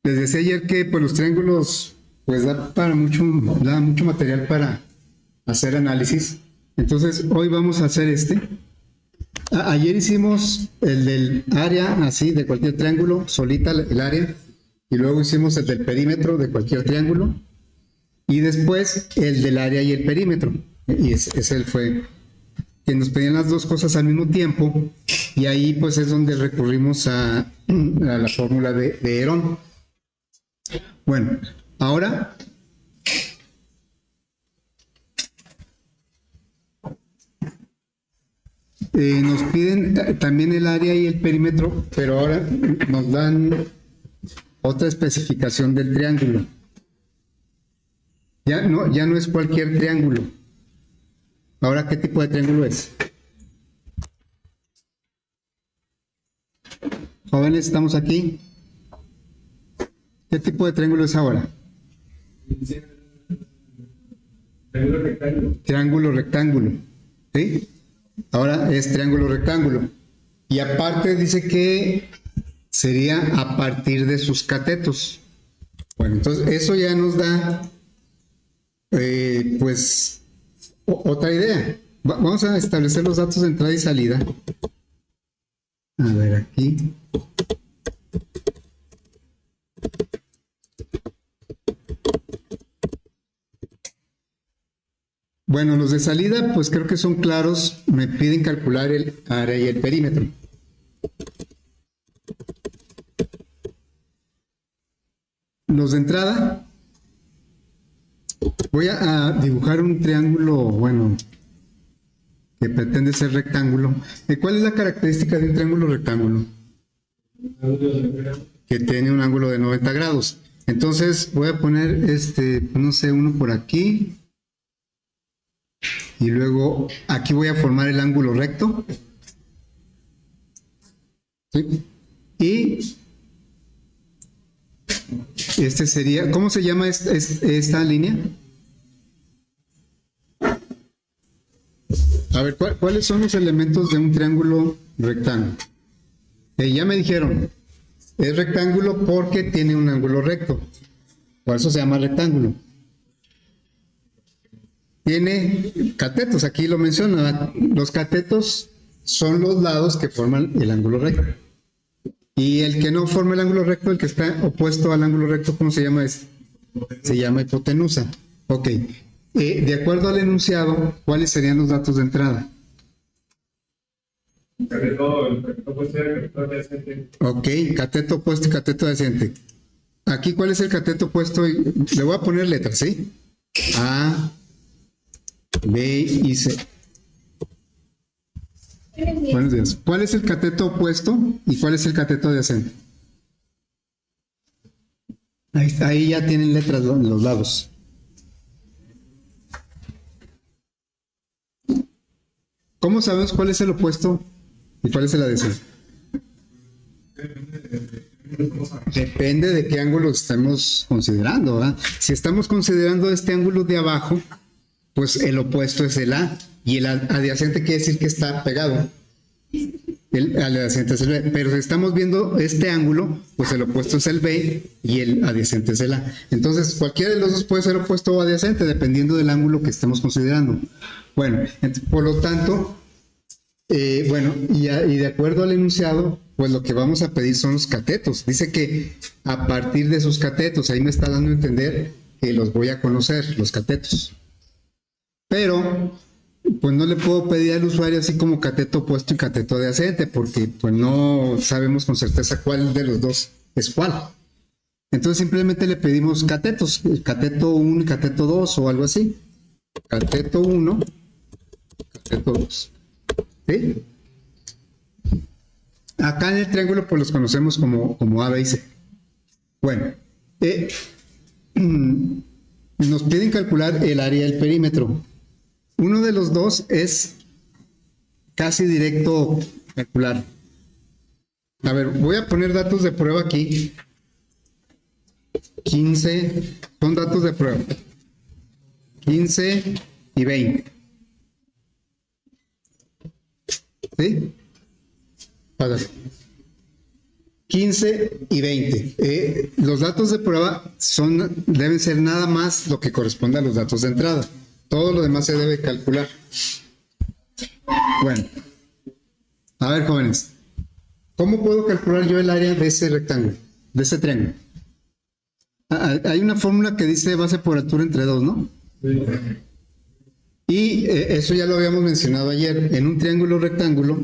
Les decía ayer que pues los triángulos pues da mucho material para hacer análisis. Entonces hoy vamos a hacer este. Ayer hicimos el del área así de cualquier triángulo, solita el área, y luego hicimos el del perímetro de cualquier triángulo, y después el del área y el perímetro. Y ese fue que nos pedían las dos cosas al mismo tiempo, y ahí pues es donde recurrimos a la fórmula de Herón. Bueno, ahora nos piden también el área y el perímetro, pero ahora nos dan otra especificación del triángulo. Ya no es cualquier triángulo. Ahora, ¿qué tipo de triángulo es? Jóvenes, estamos aquí. ¿Qué tipo de triángulo es ahora? Triángulo rectángulo. Triángulo rectángulo. ¿Sí? Ahora es triángulo rectángulo. Y aparte dice que sería a partir de sus catetos. Bueno, entonces eso ya nos da pues otra idea. Vamos a establecer los datos de entrada y salida. A ver aquí. Bueno, los de salida pues creo que son claros. Me piden calcular el área y el perímetro. Los de entrada, voy a dibujar un triángulo, bueno, que pretende ser rectángulo. ¿Cuál es la característica de un triángulo rectángulo? Que tiene un ángulo de 90 grados. Entonces voy a poner, no sé, uno por aquí. Y luego aquí voy a formar el ángulo recto. ¿Sí? Y este sería, ¿cómo se llama esta línea? A ver, ¿cuáles son los elementos de un triángulo rectángulo? Ya me dijeron, es rectángulo porque tiene un ángulo recto. Por eso se llama rectángulo. Tiene catetos, aquí lo menciona. Los catetos son los lados que forman el ángulo recto. Y el que no forma el ángulo recto, el que está opuesto al ángulo recto, ¿cómo se llama este? Se llama hipotenusa. Ok. De acuerdo al enunciado, ¿cuáles serían los datos de entrada? El cateto opuesto y el cateto adyacente. Ok, cateto opuesto y cateto adyacente. Aquí, ¿cuál es el cateto opuesto? Le voy a poner letras, ¿sí? A, B y C. Buenos días. ¿Cuál es el cateto opuesto y cuál es el cateto adyacente? Ahí ya tienen letras los lados. ¿Cómo sabemos cuál es el opuesto y cuál es el adyacente? Depende de qué ángulo estemos considerando, ¿verdad? Si estamos considerando este ángulo de abajo, pues el opuesto es el A y el adyacente quiere decir que está pegado. El adyacente es el B, pero si estamos viendo este ángulo, pues el opuesto es el B y el adyacente es el A. Entonces, cualquiera de los dos puede ser opuesto o adyacente, dependiendo del ángulo que estemos considerando. Bueno, por lo tanto, y de acuerdo al enunciado, pues lo que vamos a pedir son los catetos. Dice que a partir de sus catetos, ahí me está dando a entender que los voy a conocer, los catetos. Pero pues no le puedo pedir al usuario así como cateto opuesto y cateto adyacente, porque pues no sabemos con certeza cuál de los dos es cuál. Entonces simplemente le pedimos catetos, cateto 1 y cateto 2 o algo así. Cateto 1, cateto 2. ¿Sí? Acá en el triángulo pues los conocemos como A, B y C. Bueno, nos piden calcular el área del perímetro. Uno de los dos es casi directo calcular. A ver, voy a poner datos de prueba aquí. 15, son datos de prueba. 15 y 20. ¿Sí? Pásale. 15 y 20. Los datos de prueba deben ser nada más lo que corresponde a los datos de entrada. Todo lo demás se debe calcular. Bueno, a ver, jóvenes, ¿cómo puedo calcular yo el área de ese rectángulo, de ese triángulo? Hay una fórmula que dice base por altura entre 2, ¿no? Y eso ya lo habíamos mencionado ayer. En un triángulo rectángulo,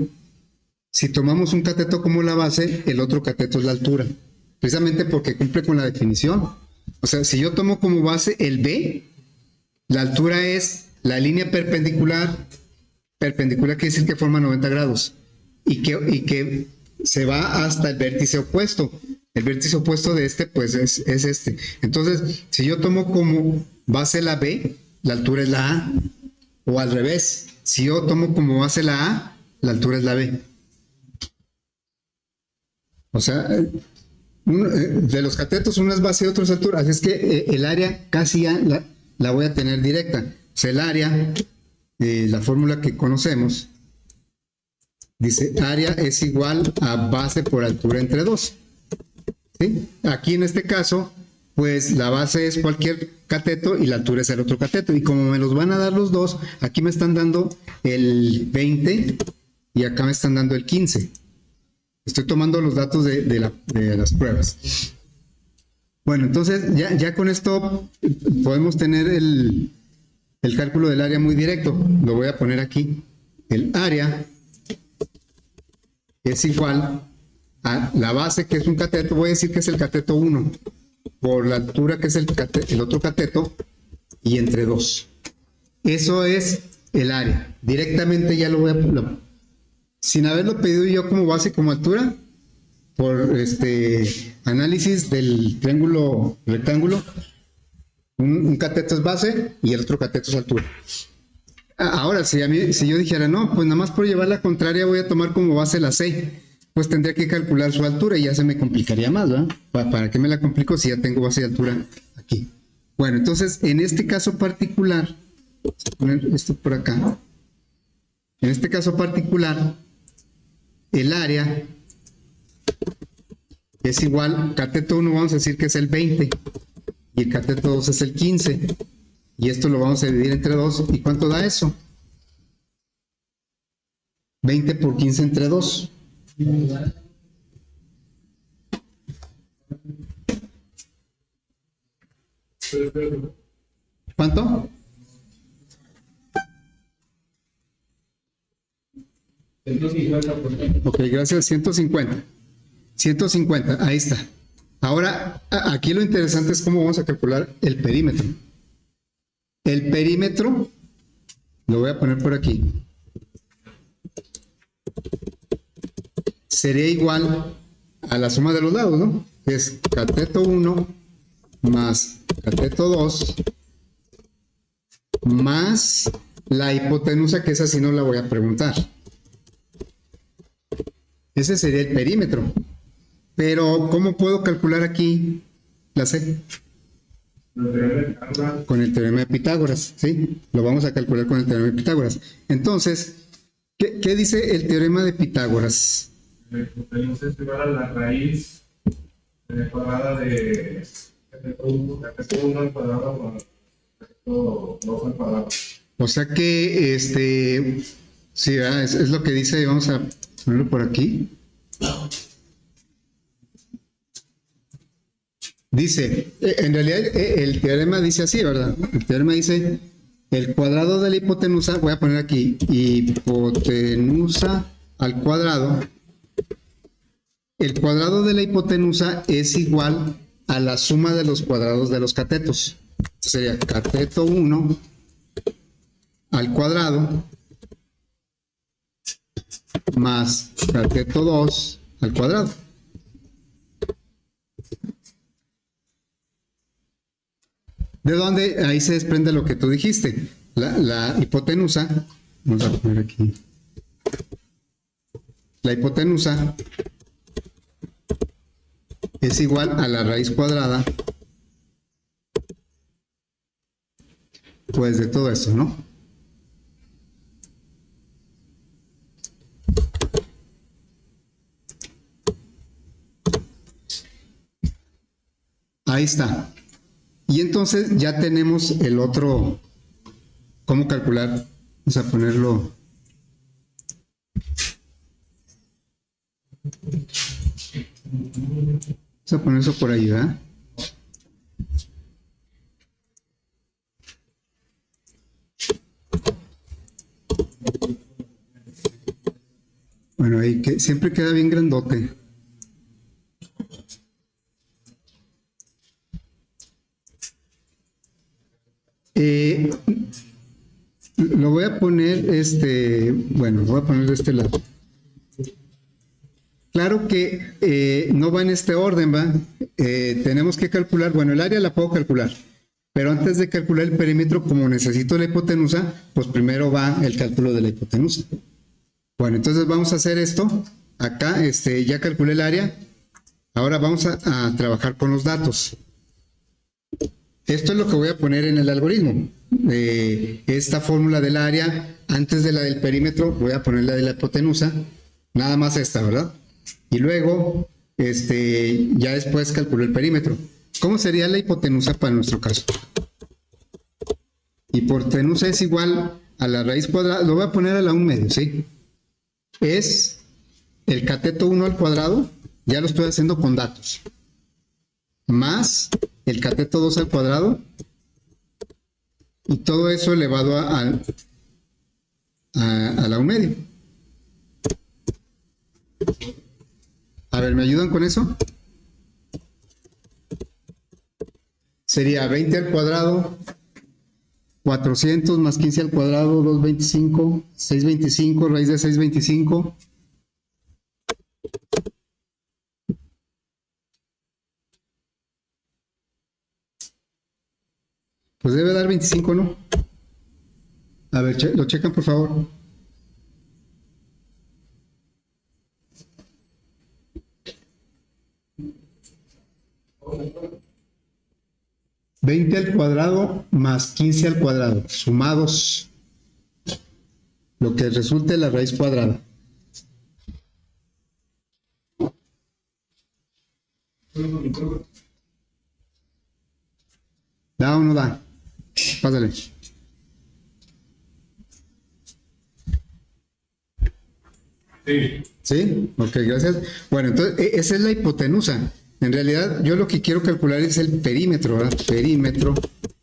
si tomamos un cateto como la base, el otro cateto es la altura, precisamente porque cumple con la definición. O sea, si yo tomo como base el B, la altura es la línea perpendicular quiere decir que forma 90 grados, y que se va hasta el vértice opuesto. El vértice opuesto de este, pues, es este. Entonces, si yo tomo como base la B, la altura es la A, o al revés, si yo tomo como base la A, la altura es la B. O sea, de los catetos uno es base y otro es altura, así es que el área casi ya la voy a tener directa. O sea, el área, la fórmula que conocemos, dice área es igual a base por altura entre 2. ¿Sí? Aquí en este caso, pues la base es cualquier cateto y la altura es el otro cateto. Y como me los van a dar los dos, aquí me están dando el 20 y acá me están dando el 15. Estoy tomando los datos de las pruebas. Bueno, entonces ya con esto podemos tener el cálculo del área muy directo. Lo voy a poner aquí. El área es igual a la base, que es un cateto. Voy a decir que es el cateto 1, por la altura que es el otro cateto, y entre 2. Eso es el área. Directamente ya lo voy a... sin haberlo pedido yo como base y como altura, por análisis del triángulo rectángulo, un cateto es base y el otro cateto es altura. Ahora, si yo dijera, no, pues nada más por llevar la contraria voy a tomar como base la C, pues tendría que calcular su altura y ya se me complicaría más, ¿verdad? ¿Para qué me la complico si ya tengo base y altura aquí? Bueno, entonces, en este caso particular, vamos a poner esto por acá. En este caso particular, el área es igual, cateto 1 vamos a decir que es el 20 y el cateto 2 es el 15, y esto lo vamos a dividir entre 2. ¿Y cuánto da eso? 20 por 15 entre 2. ¿Cuánto? 150%. Ok, gracias, 150. 150, ahí está. Ahora, aquí lo interesante es cómo vamos a calcular el perímetro. El perímetro, lo voy a poner por aquí, sería igual a la suma de los lados, ¿no? Que es cateto 1 más cateto 2 más la hipotenusa, que esa sí no la voy a preguntar. Ese sería el perímetro. Pero, ¿cómo puedo calcular aquí la C? Con el teorema de Pitágoras, ¿sí? Lo vamos a calcular con el teorema de Pitágoras. Entonces, ¿qué dice el teorema de Pitágoras? La hipotenusa es igual a la raíz cuadrada de cateto 1 al cuadrado más cateto 2 al cuadrado. O sea que, sí, es lo que dice, vamos a ponerlo por aquí. Dice, en realidad el teorema dice así, ¿verdad? El teorema dice, el cuadrado de la hipotenusa, voy a poner aquí, hipotenusa al cuadrado. El cuadrado de la hipotenusa es igual a la suma de los cuadrados de los catetos. Sería cateto 1 al cuadrado más cateto 2 al cuadrado. ¿De dónde? Ahí se desprende lo que tú dijiste. La hipotenusa, vamos a poner aquí, la hipotenusa es igual a la raíz cuadrada, pues de todo esto, ¿no? Ahí está. Y entonces ya tenemos el otro, ¿cómo calcular? Vamos a ponerlo. Vamos a poner eso por ahí, ¿verdad? Bueno, ahí que siempre queda bien grandote. Lo voy a poner, bueno, lo voy a poner de este lado. Claro que no va en este orden, ¿va? Tenemos que calcular, bueno, el área la puedo calcular, pero antes de calcular el perímetro, como necesito la hipotenusa, pues primero va el cálculo de la hipotenusa. Bueno, entonces vamos a hacer esto. Acá ya calculé el área. Ahora vamos a trabajar con los datos. Esto es lo que voy a poner en el algoritmo. Esta fórmula del área, antes de la del perímetro, voy a poner la de la hipotenusa. Nada más esta, ¿verdad? Y luego, ya después calculo el perímetro. ¿Cómo sería la hipotenusa para nuestro caso? Hipotenusa es igual a la raíz cuadrada, lo voy a poner a la 1/2, ¿sí? Es el cateto 1 al cuadrado, ya lo estoy haciendo con datos, más el cateto 2 al cuadrado, y todo eso elevado a la 1/2. A ver, ¿me ayudan con eso? Sería 20 al cuadrado, 400 más 15 al cuadrado, 225, 625, raíz de 625. Pues debe dar 25, ¿no? A ver, lo checan por favor. ¿20 al cuadrado más 15 al cuadrado, sumados, lo que resulte la raíz cuadrada? ¿Da o no da? Pásale. Sí. ¿Sí? Ok, gracias. Bueno, entonces esa es la hipotenusa. En realidad yo lo que quiero calcular es el perímetro, ¿verdad? Perímetro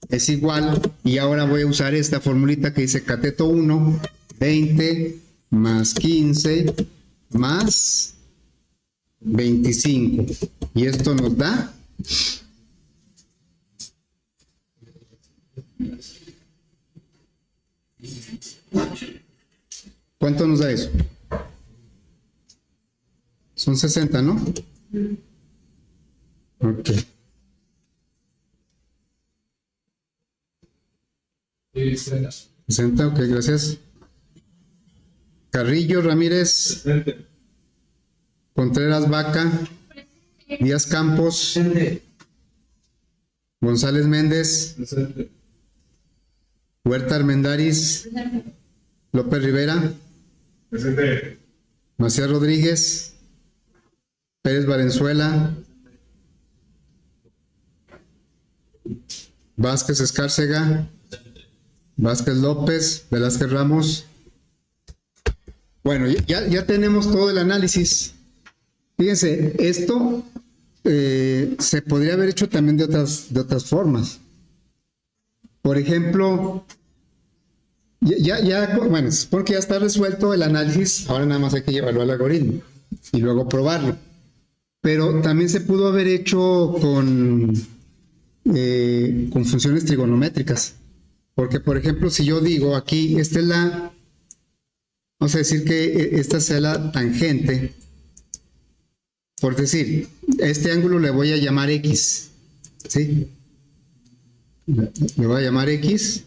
es igual, y ahora voy a usar esta formulita que dice cateto 1, 20 más 15 más 25. Y esto nos da... ¿Cuánto nos da eso? Son 60, ¿no? Ok. Sí, 60, ok, gracias. Carrillo, Ramírez, Contreras, Vaca, Díaz Campos, González Méndez, Huerta Armendáriz, López Rivera, Presente. Macías Rodríguez, Pérez Valenzuela, Vázquez Escárcega, Vázquez López, Velázquez Ramos. Bueno, ya tenemos todo el análisis. Fíjense, esto se podría haber hecho también de otras formas. Por ejemplo, bueno, porque ya está resuelto el análisis, ahora nada más hay que llevarlo al algoritmo y luego probarlo. Pero también se pudo haber hecho con funciones trigonométricas. Porque, por ejemplo, si yo digo aquí, esta es vamos a decir que esta sea la tangente. Por decir, este ángulo le voy a llamar X, ¿sí? Le voy a llamar X.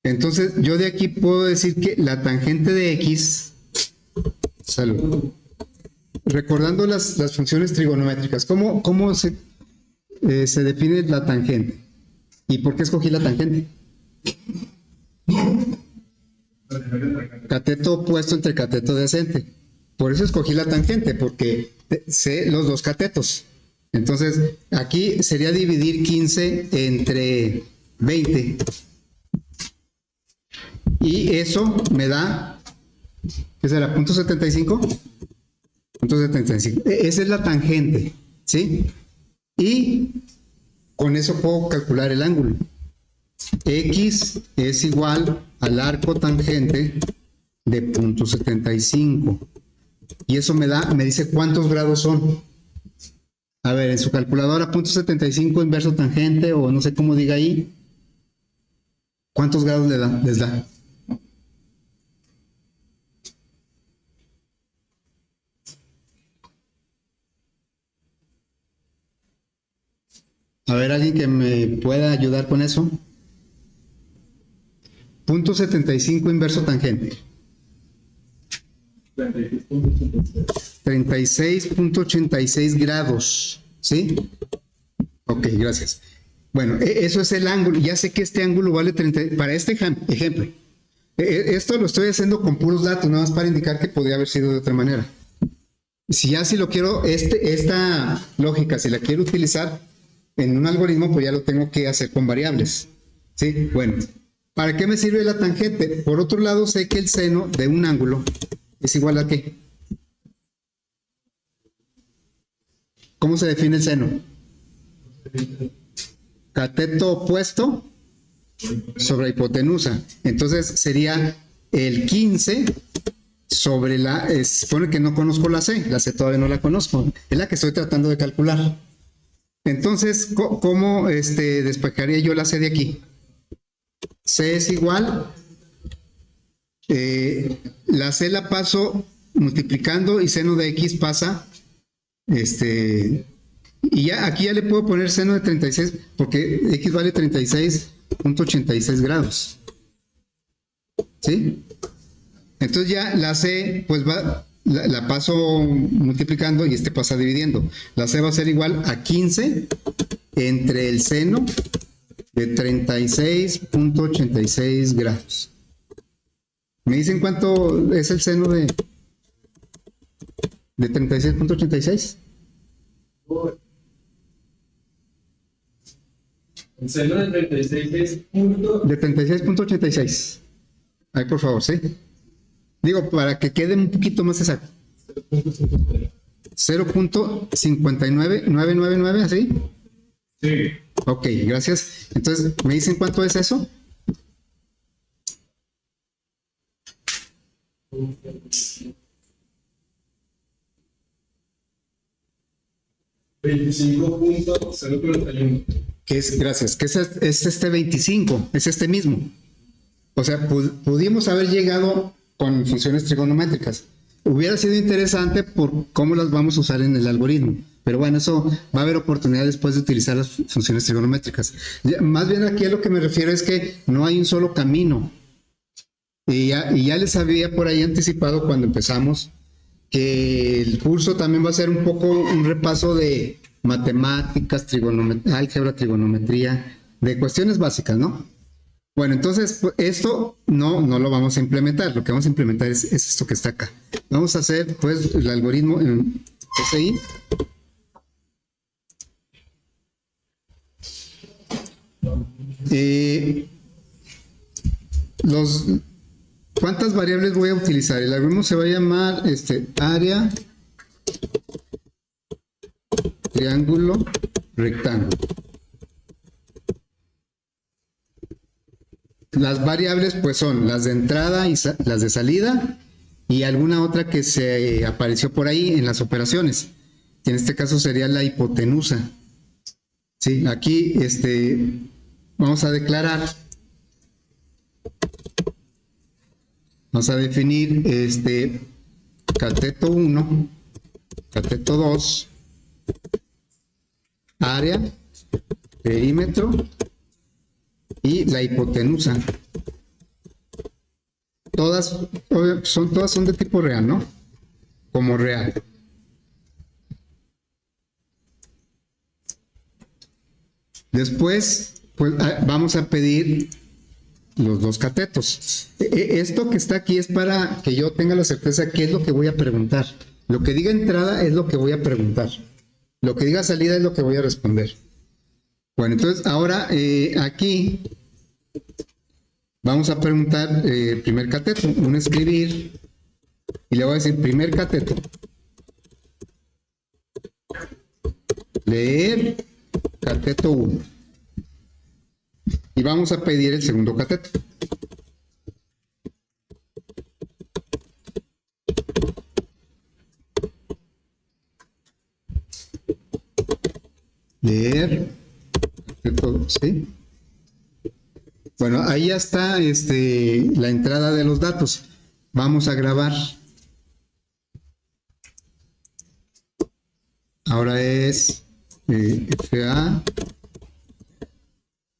Entonces, yo de aquí puedo decir que la tangente de X, salud, recordando las funciones trigonométricas, ¿cómo se define la tangente? ¿Y por qué escogí la tangente? Cateto opuesto entre cateto adyacente. Por eso escogí la tangente, porque sé los dos catetos. Entonces, aquí sería dividir 15 entre 20. Y eso me da, ¿qué será? ¿0.75? 0.75. Esa es la tangente, ¿sí? Y con eso puedo calcular el ángulo. X es igual al arco tangente de 0.75. Y eso me dice cuántos grados son. A ver, en su calculadora, 0.75 inverso tangente, o no sé cómo diga ahí. ¿Cuántos grados les da? A ver, alguien que me pueda ayudar con eso. 0.75 inverso tangente. 36.86 grados, ¿sí? Ok, gracias. Bueno, eso es el ángulo. Ya sé que este ángulo vale 30. Para este ejemplo, esto lo estoy haciendo con puros datos, nada más para indicar que podría haber sido de otra manera. Si lo quiero, esta lógica, si la quiero utilizar en un algoritmo, pues ya lo tengo que hacer con variables, ¿sí? Bueno, ¿para qué me sirve la tangente? Por otro lado, sé que el seno de un ángulo es igual a ¿qué? ¿Cómo se define el seno? Cateto opuesto sobre hipotenusa. Entonces sería el 15 sobre supone que no conozco la C todavía no la conozco, es la que estoy tratando de calcular. Entonces, ¿cómo despejaría yo la C de aquí? C es igual, la C la paso multiplicando y seno de X pasa, y ya aquí ya le puedo poner seno de 36, porque X vale 36.86 grados. ¿Sí? Entonces ya la C, pues la paso multiplicando y pasa dividiendo. La C va a ser igual a 15 entre el seno de 36.86 grados. ¿Me dicen cuánto es el seno de 36.86? El seno de 36 es de 36.86. Ahí, por favor, ¿sí? Digo, para que quede un poquito más exacto. 0.59999, ¿así? Sí. Ok, gracias. Entonces, ¿me dicen cuánto es eso? $25.041. Gracias, que es este 25, es este mismo. O sea, pudimos haber llegado con funciones trigonométricas. Hubiera sido interesante por cómo las vamos a usar en el algoritmo. Pero bueno, eso va a haber oportunidad después de utilizar las funciones trigonométricas. Más bien aquí a lo que me refiero es que no hay un solo camino. Y ya les había por ahí anticipado cuando empezamos que el curso también va a ser un poco un repaso de matemáticas, álgebra, trigonometría, de cuestiones básicas, ¿no? Bueno, entonces esto no lo vamos a implementar. Lo que vamos a implementar es esto que está acá. Vamos a hacer pues el algoritmo en SI. ¿Cuántas variables voy a utilizar? El algoritmo se va a llamar área, triángulo, rectángulo. Las variables pues son las de entrada y las de salida y alguna otra que se apareció por ahí en las operaciones. En este caso sería la hipotenusa. Sí, aquí vamos a declarar, vamos a definir cateto 1, cateto 2, área, perímetro y la hipotenusa. Todas son de tipo real, ¿no? Como real. Después, pues vamos a pedir los dos catetos. Esto que está aquí es para que yo tenga la certeza qué es lo que voy a preguntar. Lo que diga entrada es lo que voy a preguntar. Lo que diga salida es lo que voy a responder. Bueno, entonces ahora aquí vamos a preguntar primer cateto, un escribir, y le voy a decir primer cateto. Leer cateto 1. Y vamos a pedir el segundo cateto. Leer cateto, ¿sí? Bueno, ahí ya está la entrada de los datos. Vamos a grabar. Ahora es FA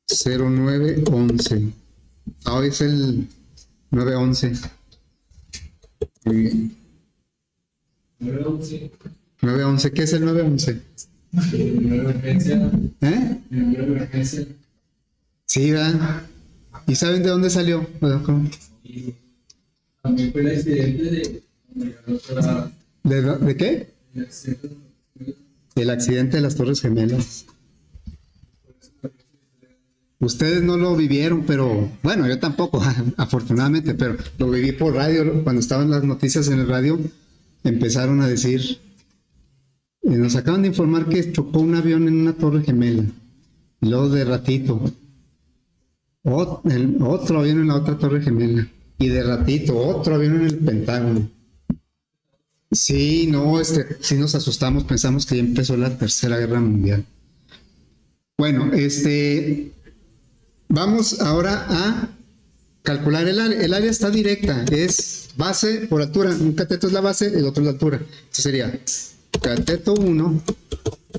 0911. Hoy es el 911. Muy bien. 911. 911, ¿qué es el 911? Emergencia. ¿Eh? Emergencia. Sí, ¿verdad? ¿Y saben de dónde salió? ¿Cómo? Y también fue el accidente ¿De qué? El accidente de las Torres Gemelas. Ustedes no lo vivieron, pero bueno, yo tampoco, afortunadamente, pero lo viví por radio. Cuando estaban las noticias en el radio, empezaron a decir, nos acaban de informar que chocó un avión en una torre gemela. Y luego de ratito, otro avión en la otra torre gemela. Y de ratito, otro avión en el Pentágono. Sí, no, sí nos asustamos, pensamos que ya empezó la Tercera Guerra Mundial. Bueno, vamos ahora a calcular el área. El área está directa, es base por altura. Un cateto es la base, el otro es la altura. Entonces sería cateto 1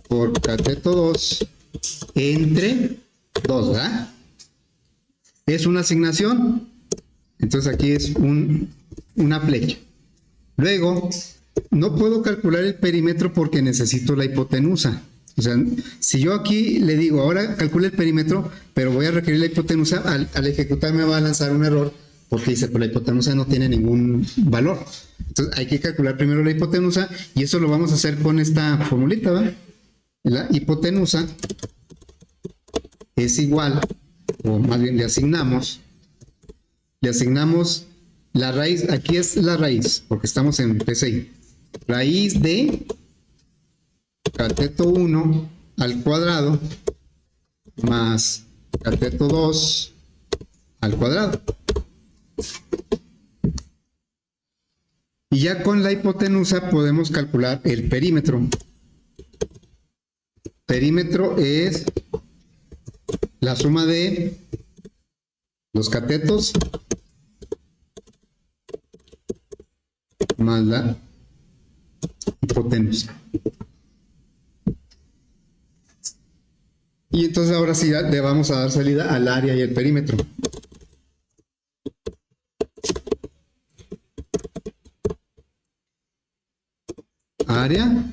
por cateto 2 entre 2, ¿verdad? Es una asignación, entonces aquí es una flecha. Luego, no puedo calcular el perímetro porque necesito la hipotenusa. O sea, si yo aquí le digo, ahora calcule el perímetro, pero voy a requerir la hipotenusa, al ejecutar me va a lanzar un error porque dice, pues la hipotenusa no tiene ningún valor. Entonces hay que calcular primero la hipotenusa y eso lo vamos a hacer con esta formulita, ¿verdad? La hipotenusa es igual, o más bien le asignamos la raíz, aquí es la raíz, porque estamos en PCI. Raíz de cateto 1 al cuadrado más cateto 2 al cuadrado. Y ya con la hipotenusa podemos calcular el perímetro. Perímetro es la suma de los catetos más la hipotenusa. Y entonces ahora sí le vamos a dar salida al área y el perímetro. Área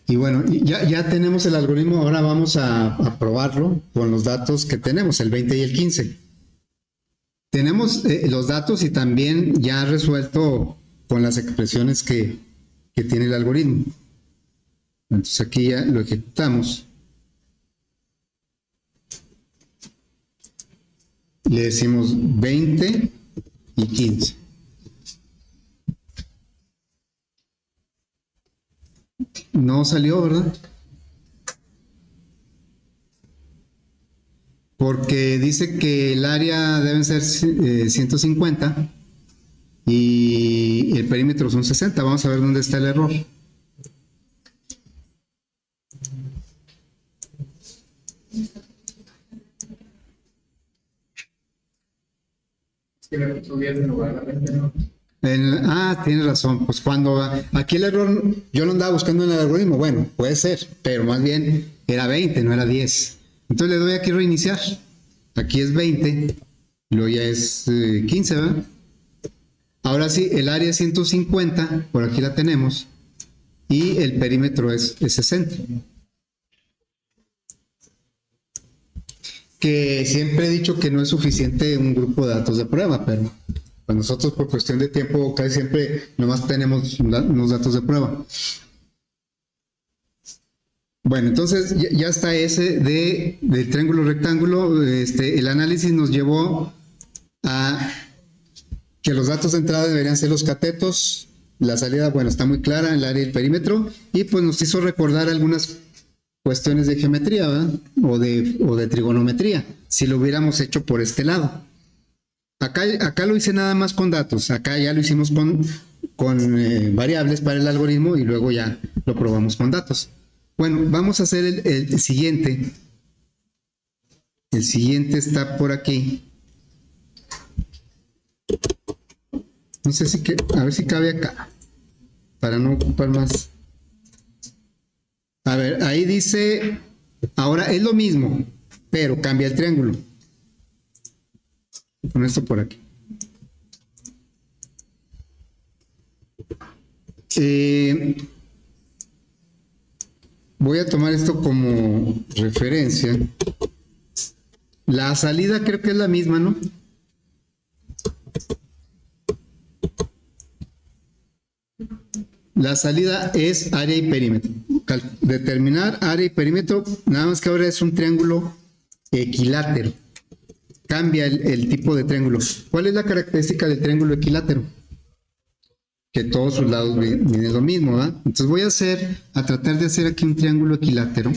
y bueno, ya tenemos el algoritmo, ahora vamos a probarlo con los datos que tenemos, el 20 y el 15. Tenemos los datos y también ya resuelto con las expresiones que tiene el algoritmo. Entonces aquí ya lo ejecutamos. Le decimos 20 y 15. No salió, ¿verdad? Porque dice que el área deben ser 150 y el perímetro son 60. Vamos a ver dónde está el error. Tienes razón. Pues cuando aquí el error, yo lo andaba buscando en el algoritmo. Bueno, puede ser, pero más bien era 20, no era 10. Entonces le doy aquí reiniciar. Aquí es 20, luego ya es 15, ¿verdad? Ahora sí, el área es 150, por aquí la tenemos, y el perímetro es 60. Que siempre he dicho que no es suficiente un grupo de datos de prueba, pero pues nosotros por cuestión de tiempo casi siempre nomás tenemos unos datos de prueba. Bueno, entonces ya está ese del triángulo rectángulo. El análisis nos llevó a que los datos de entrada deberían ser los catetos, la salida, bueno, está muy clara, el área y el perímetro, y pues nos hizo recordar algunas cuestiones de geometría, ¿verdad? O de trigonometría, si lo hubiéramos hecho por este lado. Acá lo hice nada más con datos, acá ya lo hicimos con variables para el algoritmo y luego ya lo probamos con datos. Bueno, vamos a hacer el siguiente. El siguiente está por aquí. No sé si a ver si cabe acá, para no ocupar más. A ver, ahí dice, ahora es lo mismo, pero cambia el triángulo. Con esto por aquí. Voy a tomar esto como referencia. La salida creo que es la misma, ¿no? La salida es área y perímetro. Determinar área y perímetro, nada más que ahora es un triángulo equilátero. Cambia el tipo de triángulo. ¿Cuál es la característica del triángulo equilátero? Que todos sus lados miden lo mismo, ¿verdad? Entonces voy a tratar de hacer aquí un triángulo equilátero.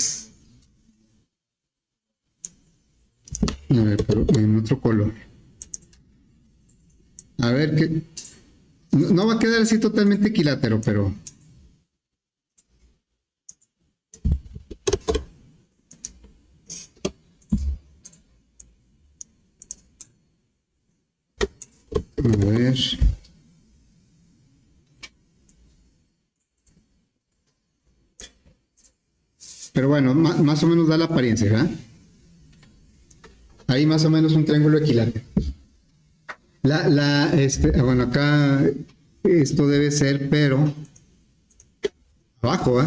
A ver, pero en otro color. A ver qué. No va a quedar así totalmente equilátero, pero... A ver... Pero bueno, más o menos da la apariencia, ¿verdad? Ahí más o menos un triángulo equilátero. Bueno, acá esto debe ser, pero abajo, ¿eh?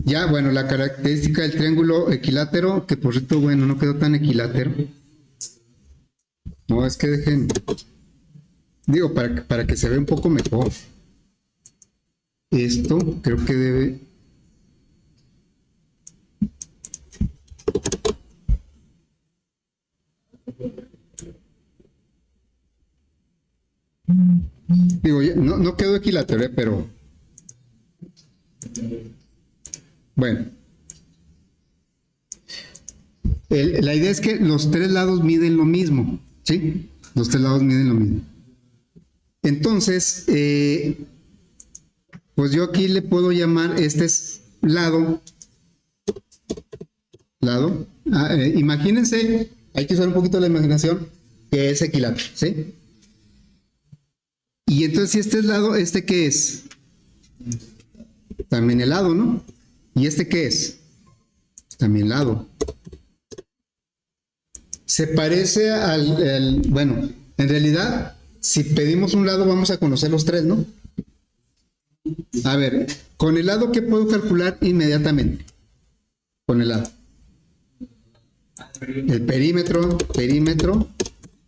Ya, bueno, la característica del triángulo equilátero, que por cierto, bueno, no quedó tan equilátero. No, es que dejen, digo, para que se vea un poco mejor. Esto creo que debe... Digo, no quedó equilátero, pero... Bueno. La idea es que los tres lados miden lo mismo, ¿sí? Los tres lados miden lo mismo. Entonces, pues yo aquí le puedo llamar, este es lado. Imagínense, hay que usar un poquito la imaginación, que es equilátero, ¿sí? Y entonces si este es lado, ¿este qué es? También el lado, ¿no? ¿Y este qué es? También lado. Se parece bueno, en realidad, si pedimos un lado vamos a conocer los tres, ¿no? A ver, con el lado, ¿qué puedo calcular inmediatamente? Con el lado. El perímetro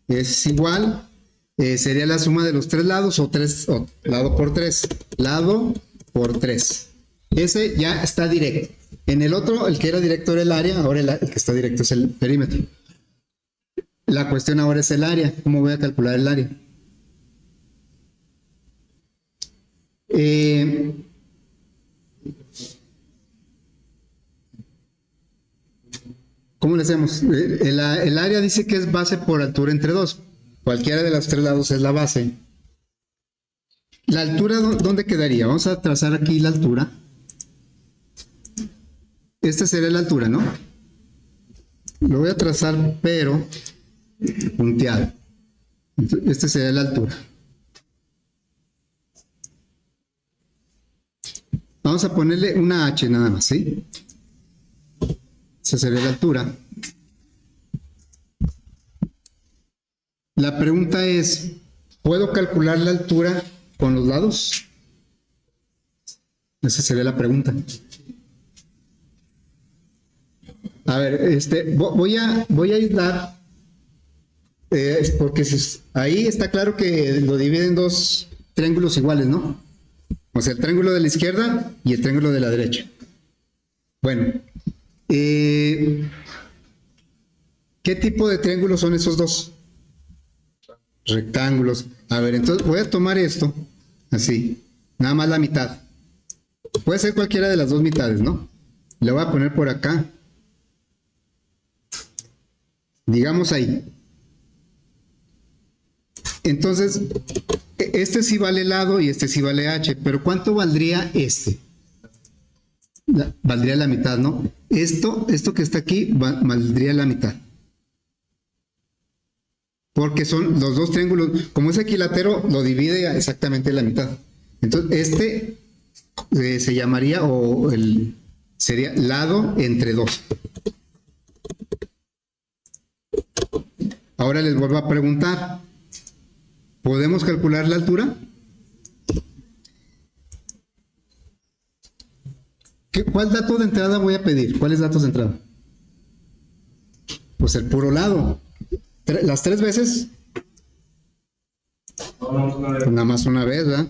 es igual, sería la suma de los tres lados o lado por tres. Lado por 3. Ese ya está directo. En el otro, el que era directo era el área, ahora el que está directo es el perímetro. La cuestión ahora es el área. ¿Cómo voy a calcular el área? ¿Cómo le hacemos? El área dice que es base por altura entre dos. Cualquiera de los tres lados es la base. ¿La altura dónde quedaría? Vamos a trazar aquí la altura. Esta sería la altura, ¿no? Lo voy a trazar, pero punteado. Esta sería la altura. Vamos a ponerle una H nada más, ¿sí? Esa sería la altura. La pregunta es, ¿puedo calcular la altura con los lados? Esa sería la pregunta. A ver, voy a aislar, porque ahí está claro que lo dividen dos triángulos iguales, ¿no? O sea, el triángulo de la izquierda y el triángulo de la derecha. Bueno, ¿qué tipo de triángulos son esos dos? Rectángulos. A ver, entonces voy a tomar esto, así, nada más la mitad. Puede ser cualquiera de las dos mitades, ¿no? Le voy a poner por acá. Digamos ahí. Entonces, este sí vale lado y este sí vale h, pero ¿cuánto valdría este? Valdría la mitad, ¿no? Esto que está aquí valdría la mitad. Porque son los dos triángulos, como es equilátero, lo divide exactamente la mitad. Entonces, se llamaría, sería lado entre dos. Ahora les vuelvo a preguntar, ¿podemos calcular la altura? ¿Cuál dato de entrada voy a pedir? ¿Cuáles datos de entrada? Pues el puro lado. ¿Las 3 veces? Pues nada más una vez, ¿verdad?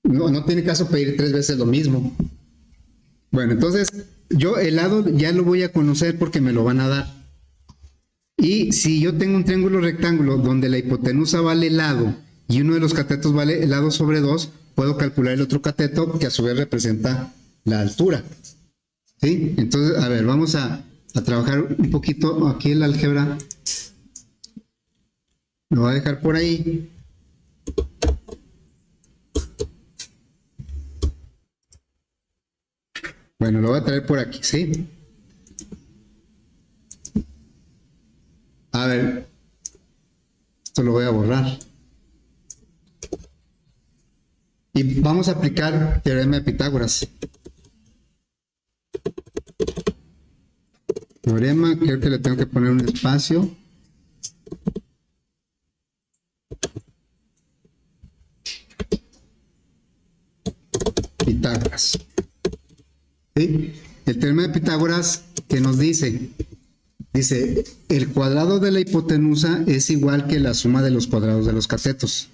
No tiene caso pedir 3 veces lo mismo. Bueno, entonces yo el lado ya lo voy a conocer porque me lo van a dar. Y si yo tengo un triángulo rectángulo donde la hipotenusa vale lado y uno de los catetos vale lado sobre 2, puedo calcular el otro cateto que a su vez representa la altura. ¿Sí? Entonces, a ver, vamos a trabajar un poquito aquí el álgebra. Lo voy a dejar por ahí. Bueno, lo voy a traer por aquí, ¿sí? A ver, esto lo voy a borrar. Y vamos a aplicar teorema de Pitágoras. Teorema, creo que le tengo que poner un espacio. Pitágoras. ¿Sí? El teorema de Pitágoras, ¿qué nos dice? Dice, el cuadrado de la hipotenusa es igual que la suma de los cuadrados de los catetos.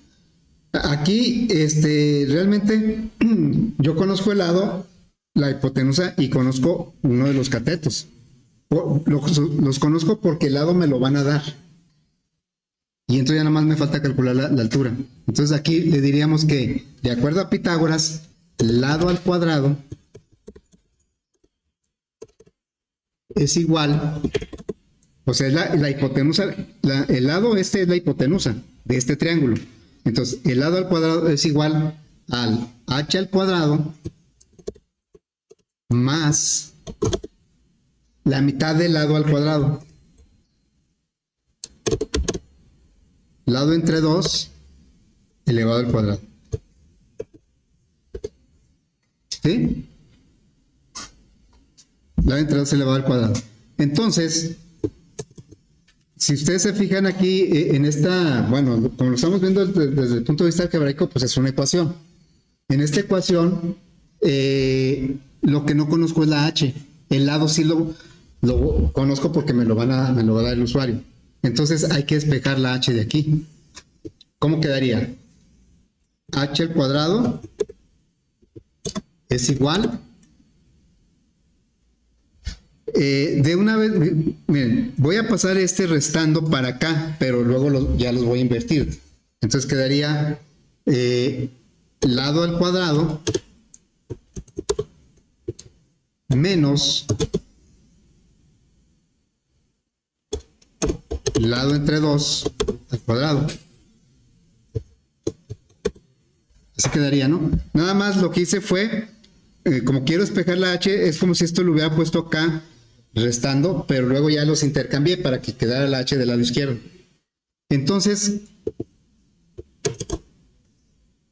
Aquí, realmente, yo conozco el lado, la hipotenusa, y conozco uno de los catetos. Los conozco porque el lado me lo van a dar. Y entonces ya nada más me falta calcular la altura. Entonces aquí le diríamos que, de acuerdo a Pitágoras, lado al cuadrado es igual, o sea, la hipotenusa, el lado es la hipotenusa de este triángulo. Entonces, el lado al cuadrado es igual al h al cuadrado más la mitad del lado al cuadrado. Lado entre 2 elevado al cuadrado. ¿Sí? Lado entre 2 elevado al cuadrado. Entonces, si ustedes se fijan aquí en esta, bueno, como lo estamos viendo desde el punto de vista algebraico, pues es una ecuación. En esta ecuación, lo que no conozco es la h. El lado sí lo conozco porque me lo va a dar el usuario. Entonces hay que despejar la h de aquí. ¿Cómo quedaría? H al cuadrado es igual. De una vez, miren, voy a pasar restando para acá, pero luego ya los voy a invertir. Entonces quedaría lado al cuadrado menos lado entre 2 al cuadrado. Así quedaría, ¿no? Nada más lo que hice fue, como quiero despejar la h, es como si esto lo hubiera puesto acá restando, pero luego ya los intercambié para que quedara la h del lado izquierdo. Entonces,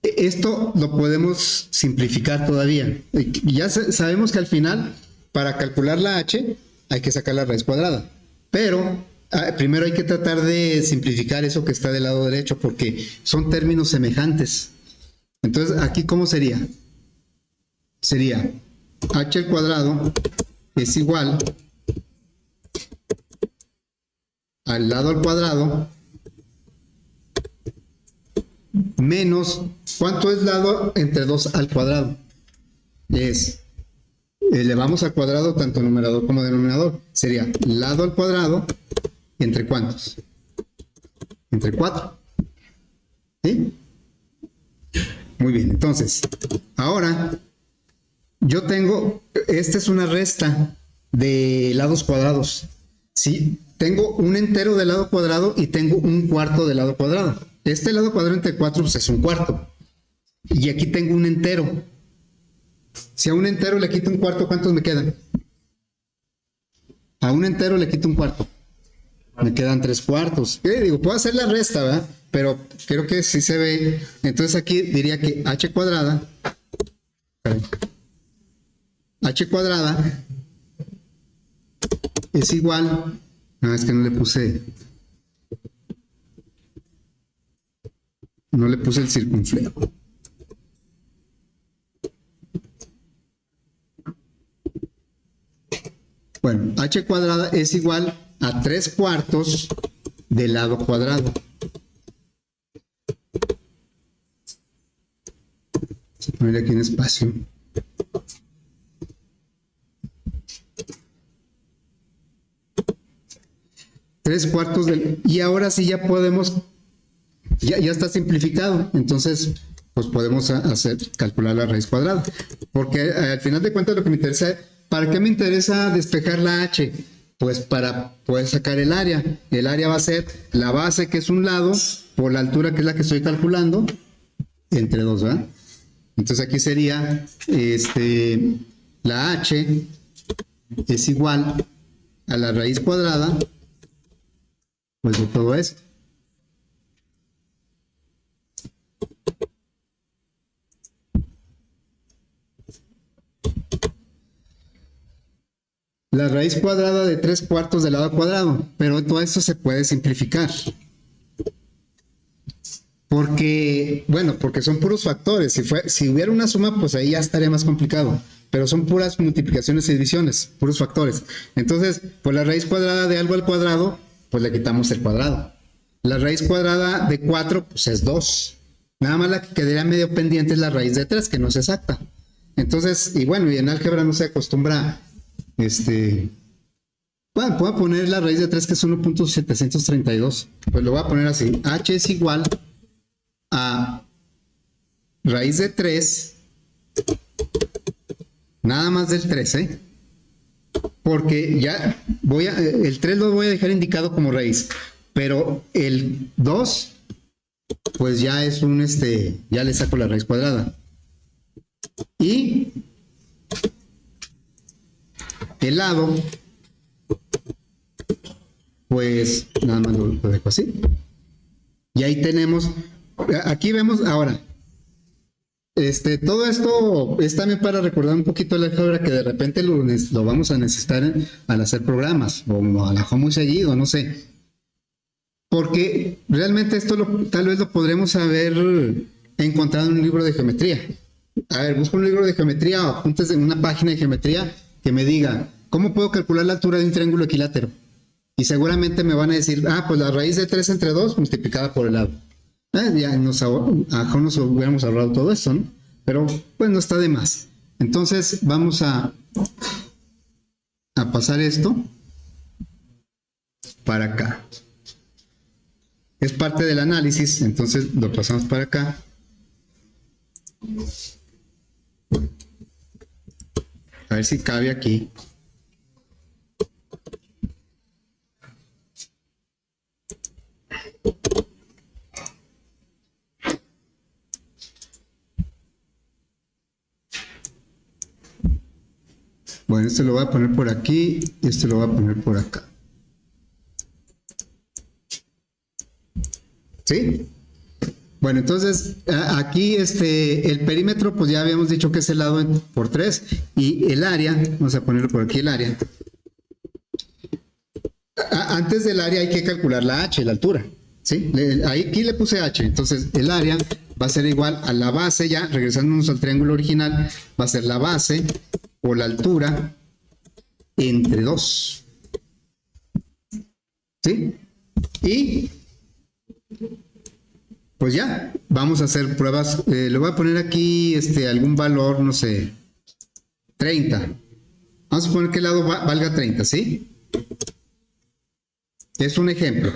esto lo podemos simplificar todavía. Ya sabemos que al final, para calcular la h, hay que sacar la raíz cuadrada. Pero primero hay que tratar de simplificar eso que está del lado derecho porque son términos semejantes. Entonces, aquí, ¿cómo sería? Sería h al cuadrado es igual al lado al cuadrado menos, ¿cuánto es lado entre 2 al cuadrado? Es, elevamos al cuadrado tanto numerador como denominador. Sería lado al cuadrado, ¿entre cuántos? Entre 4. ¿Sí? Muy bien, entonces, ahora, yo tengo, esta es una resta de lados cuadrados. ¿Sí? Tengo un entero de lado cuadrado y tengo un cuarto de lado cuadrado. Este lado cuadrado entre 4 pues es un cuarto. Y aquí tengo un entero. Si a un entero le quito un cuarto, ¿cuántos me quedan? A un entero le quito un cuarto. Me quedan 3 cuartos. Digo, puedo hacer la resta, ¿verdad? Pero creo que sí se ve. Entonces aquí diría que h cuadrada es igual. No, es que no le puse el circunflejo. Bueno, h cuadrada es igual a 3 cuartos del lado cuadrado. Vamos a poner aquí un espacio. Tres cuartos del... Y ahora sí ya podemos... Ya está simplificado. Entonces, pues podemos calcular la raíz cuadrada. Porque al final de cuentas lo que me interesa... ¿Para qué me interesa despejar la h? Pues para poder sacar el área. El área va a ser la base, que es un lado, por la altura, que es la que estoy calculando, entre 2, ¿verdad? Entonces aquí sería, la h es igual a la raíz cuadrada, pues de todo esto. La raíz cuadrada de 3 cuartos del lado cuadrado, pero todo esto se puede simplificar. Porque, bueno, porque son puros factores. Si hubiera una suma, pues ahí ya estaría más complicado. Pero son puras multiplicaciones y divisiones, puros factores. Entonces, pues la raíz cuadrada de algo al cuadrado, pues le quitamos el cuadrado. La raíz cuadrada de 4, pues es 2. Nada más la que quedaría medio pendiente es la raíz de 3, que no es exacta. Entonces, y bueno, y en álgebra no se acostumbra, bueno, puedo poner la raíz de 3, que es 1.732. Pues lo voy a poner así. H es igual a raíz de 3, nada más del 3, porque ya el 3 lo voy a dejar indicado como raíz, pero el 2 pues ya es ya le saco la raíz cuadrada, y el lado pues nada más lo dejo así, y ahí tenemos. Aquí vemos ahora, todo esto es también para recordar un poquito la álgebra, que de repente lo vamos a necesitar al hacer programas, o a lo mejor muy seguido, no sé. Porque realmente esto tal vez lo podremos haber encontrado en un libro de geometría. A ver, busco un libro de geometría o apuntes en una página de geometría que me diga, ¿cómo puedo calcular la altura de un triángulo equilátero? Y seguramente me van a decir, pues la raíz de 3 entre 2 multiplicada por el lado. Ya nos hubiéramos ahorrado todo esto, ¿no? Pero pues no está de más. Entonces vamos a pasar esto para acá. Es parte del análisis, entonces lo pasamos para acá. A ver si cabe aquí. Bueno, este lo voy a poner por aquí, este lo voy a poner por acá. ¿Sí? Bueno, entonces aquí el perímetro, pues ya habíamos dicho que es el lado por 3, y el área, vamos a ponerlo por aquí, el área. Antes del área hay que calcular la h, la altura. ¿Sí? Aquí le puse h. Entonces el área va a ser igual a la base, ya regresándonos al triángulo original, va a ser la base o la altura entre 2. ¿Sí? Y pues ya, vamos a hacer pruebas. Le voy a poner aquí algún valor, no sé, 30. Vamos a poner que el lado valga 30, ¿sí? Es un ejemplo.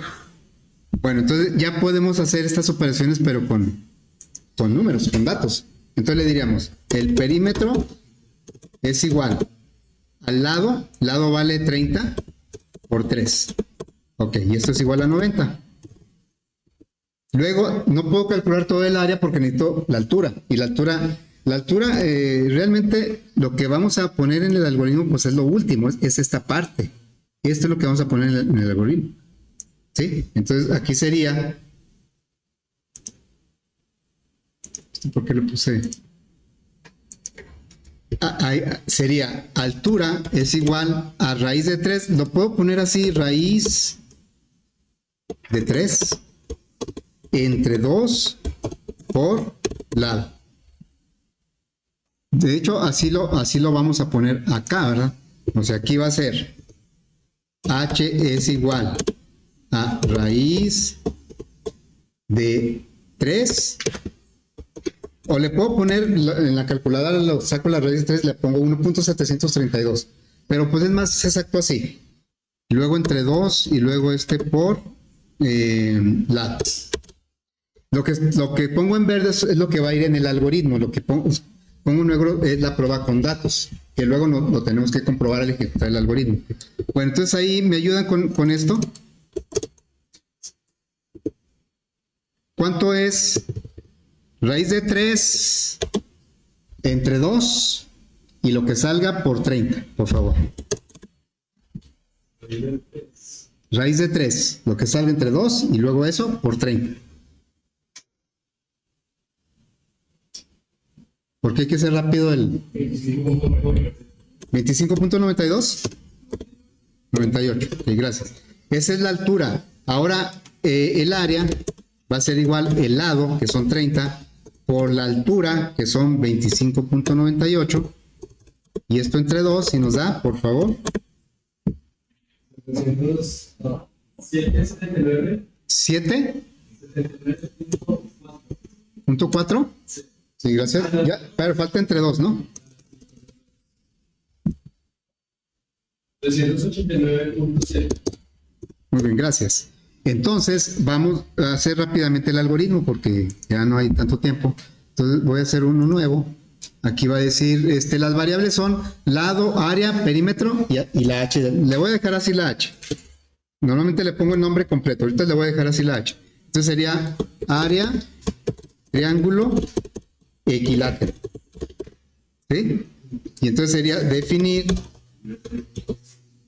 Bueno, entonces ya podemos hacer estas operaciones, pero con números, con datos. Entonces le diríamos, el perímetro es igual al lado vale 30 por 3. Ok, y esto es igual a 90. Luego, no puedo calcular todo el área porque necesito la altura. Y la altura realmente lo que vamos a poner en el algoritmo pues es lo último, es esta parte. Esto es lo que vamos a poner en el algoritmo. ¿Sí? Entonces aquí sería... ¿Por qué le puse? Sería altura es igual a raíz de 3. Lo puedo poner así, raíz de 3 entre 2 por lado. De hecho, así lo vamos a poner acá, ¿verdad? O sea, aquí va a ser h es igual a raíz de 3. O le puedo poner en la calculadora, lo saco la raíz de 3, le pongo 1.732. Pero pues es más exacto así. Luego entre 2 y luego por lado. Lo que pongo en verde es lo que va a ir en el algoritmo. Lo que pongo en negro es la prueba con datos, que luego lo tenemos que comprobar al ejecutar el algoritmo. Bueno, entonces ahí me ayudan con esto. ¿Cuánto es raíz de 3 entre 2 y lo que salga por 30, por favor? Raíz de 3, lo que salga entre 2 y luego eso por 30. Porque hay que ser rápido el 25.92. 98, ok, gracias. Esa es la altura. Ahora el área va a ser igual el lado, que son 30, por la altura, que son 25.98. Y esto entre 2, y nos da, por favor. 7. ¿7.4? Sí, gracias. Ya, pero falta entre 2, ¿no? 389.7. Muy bien, gracias. Entonces, vamos a hacer rápidamente el algoritmo porque ya no hay tanto tiempo. Entonces, voy a hacer uno nuevo. Aquí va a decir, las variables son lado, área, perímetro y la h. Le voy a dejar así la h. Normalmente le pongo el nombre completo. Ahorita le voy a dejar así la h. Entonces sería área, triángulo, equilátero. ¿Sí? Y entonces sería definir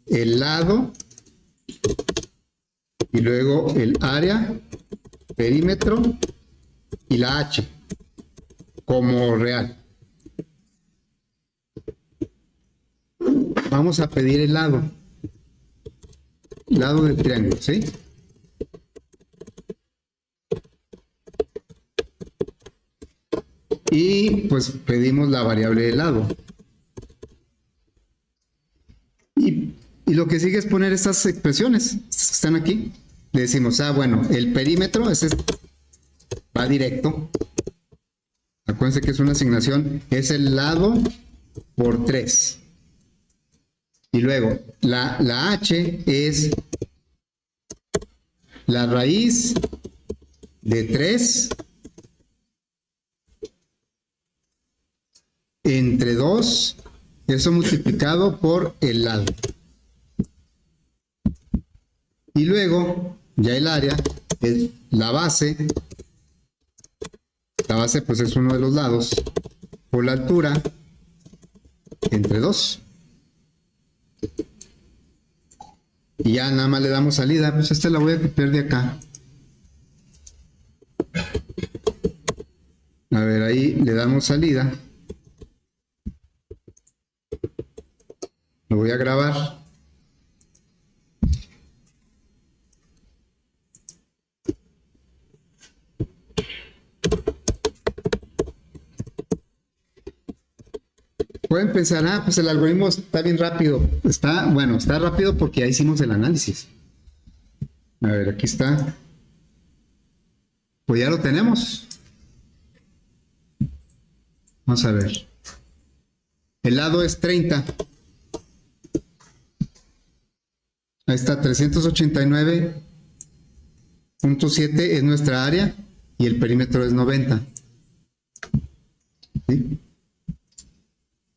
el lado y luego el área, perímetro y la h como real. Vamos a pedir el lado del triángulo, ¿sí? Y pues pedimos la variable de lado. Y lo que sigue es poner estas expresiones, estas que están aquí. Le decimos, bueno, el perímetro va directo. Acuérdense que es una asignación, es el lado por 3. Y luego, la h es la raíz de 3 entre 2, eso multiplicado por el lado. Y luego, ya el área es la base. La base pues es uno de los lados por la altura entre 2. Y ya nada más le damos salida. Pues esta la voy a copiar de acá. A ver, ahí le damos salida. Lo voy a grabar. pueden pensar, pues el algoritmo está bien rápido. Está rápido porque ya hicimos el análisis. A ver, aquí está. Pues ya lo tenemos. Vamos a ver. El lado es 30. Ahí está, 389.7 es nuestra área y el perímetro es 90. ¿Sí?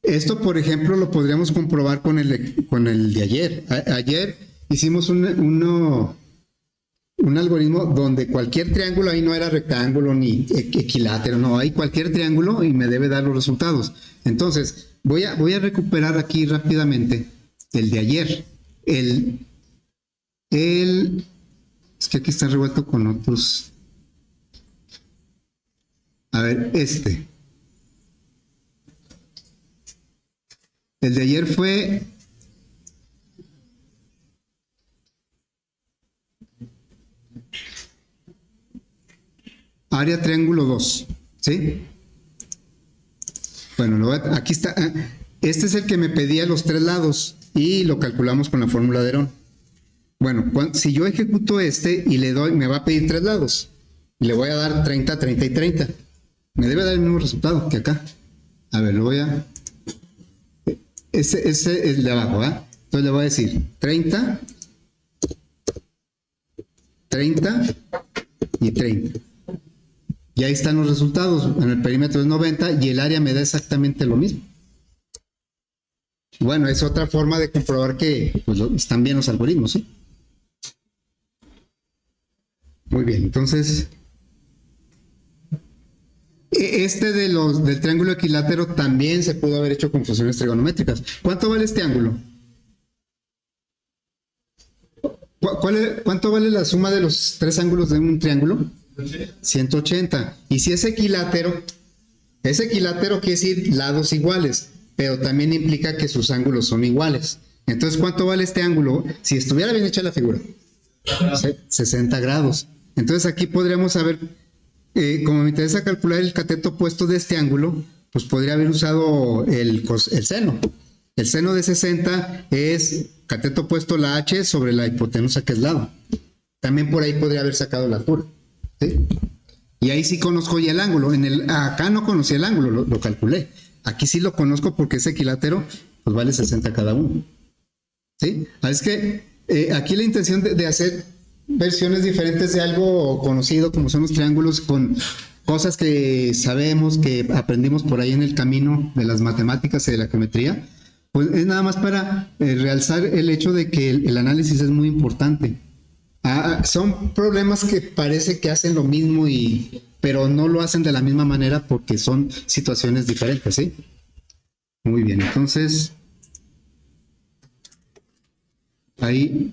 Esto, por ejemplo, lo podríamos comprobar con el de ayer. Ayer hicimos un algoritmo donde cualquier triángulo, ahí no era rectángulo ni equilátero, no, hay cualquier triángulo y me debe dar los resultados. Entonces, voy a recuperar aquí rápidamente el de ayer. Es que aquí está revuelto con otros. A ver, el de ayer fue área triángulo 2, ¿sí? Bueno, aquí está. Este es el que me pedía los 3 lados y lo calculamos con la fórmula de Herón. Bueno, si yo ejecuto y le doy, me va a pedir 3 lados. Le voy a dar 30, 30 y 30. Me debe dar el mismo resultado que acá. A ver, lo voy a... Ese es el de abajo, ¿eh? Entonces le voy a decir 30, 30 y 30. Y ahí están los resultados. En el perímetro es 90 y el área me da exactamente lo mismo. Bueno, es otra forma de comprobar que pues, están bien los algoritmos, ¿sí? Muy bien, entonces del triángulo equilátero también se pudo haber hecho con funciones trigonométricas. ¿Cuánto vale este ángulo? ¿Cuánto vale la suma de los 3 ángulos de un triángulo? 180. Y si es equilátero quiere decir lados iguales, pero también implica que sus ángulos son iguales. Entonces, ¿cuánto vale este ángulo? Si estuviera bien hecha la figura, 60 grados. Entonces aquí podríamos haber, como me interesa calcular el cateto opuesto de este ángulo, pues podría haber usado el seno. El seno de 60 es cateto opuesto la h sobre la hipotenusa que es lado. También por ahí podría haber sacado la altura, ¿sí? Y ahí sí conozco ya el ángulo. Acá no conocí el ángulo, lo calculé. Aquí sí lo conozco porque es equilátero, pues vale 60 cada uno, ¿sí? Así que aquí la intención de hacer versiones diferentes de algo conocido como son los triángulos con cosas que sabemos, que aprendimos por ahí en el camino de las matemáticas y de la geometría, pues es nada más para realzar el hecho de que el análisis es muy importante. Son problemas que parece que hacen lo mismo, pero no lo hacen de la misma manera porque son situaciones diferentes, ¿sí? Muy bien, entonces ahí